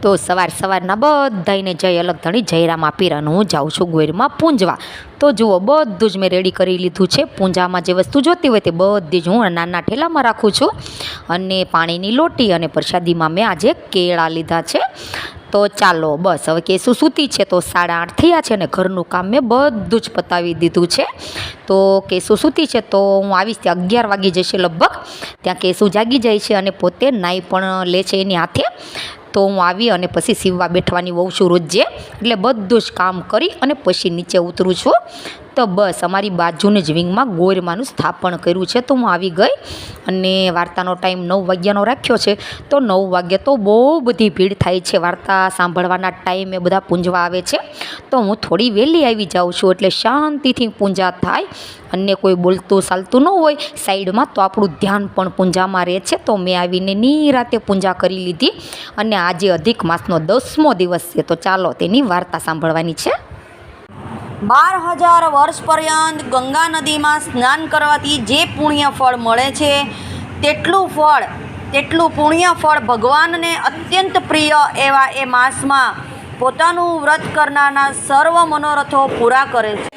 તો સવારના બધાને જય અલગ ધણી જયરામા પીરાનું હું જાઉં છું ગોરમાં પૂંજવા। તો જુઓ બધું જ મેં રેડી કરી લીધું છે। પૂંજામાં જે વસ્તુ જોતી હોય તે બધી જ હું નાના ઠેલામાં રાખું છું। અને પાણીની લોટી અને પ્રસાદીમાં મેં આજે કેળા લીધા છે। તો ચાલો બસ હવે કેસુ સૂતી છે તો 8:30 થયા છે અને ઘરનું કામ મેં બધું જ પતાવી દીધું છે। તો કેસુ સૂતી છે તો હું આવીશ ત્યાં 11 વાગી જશે લગભગ। ત્યાં કેસુ જાગી જાય છે અને પોતે નાઈ પણ લે છે એની હાથે। તો હું આવી અને પછી સીવવા બેઠવાની હોઉં છું રોજે, એટલે બધું જ કામ કરી અને પછી નીચે ઉતરું છું। તો બસ અમારી બાજુની જ વિંગમાં ગોરમાનું સ્થાપન કર્યું છે તો હું આવી ગઈ અને વાર્તાનો ટાઈમ 9 વાગ્યાનો રાખ્યો છે। તો 9 વાગે તો બહુ બધી ભીડ થાય છે, વાર્તા સાંભળવાના ટાઈમે બધા પૂંજવા આવે છે। તો હું થોડી વહેલી આવી જાઉં છું એટલે શાંતિથી પૂંજા થાય અને કોઈ બોલતું ચાલતું ન હોય સાઈડમાં, તો આપણું ધ્યાન પણ પૂંજામાં રહે છે। તો મેં આવીને નિરાતે પૂંજા કરી લીધી અને આજે અધિક માસનો 10મો દિવસ છે, તો ચાલો તેની વાર્તા સાંભળવાની છે। 12,000 વર્ષ પર્યંત ગંગા નદીમાં સ્નાન કરવાથી જે પુણ્ય ફળ મળે છે તેટલું પુણ્ય ફળ ભગવાનને અત્યંત પ્રિય એવા એ માસમાં પોતાનું વ્રત કરનારના સર્વ મનોરથો પૂરા કરે છે।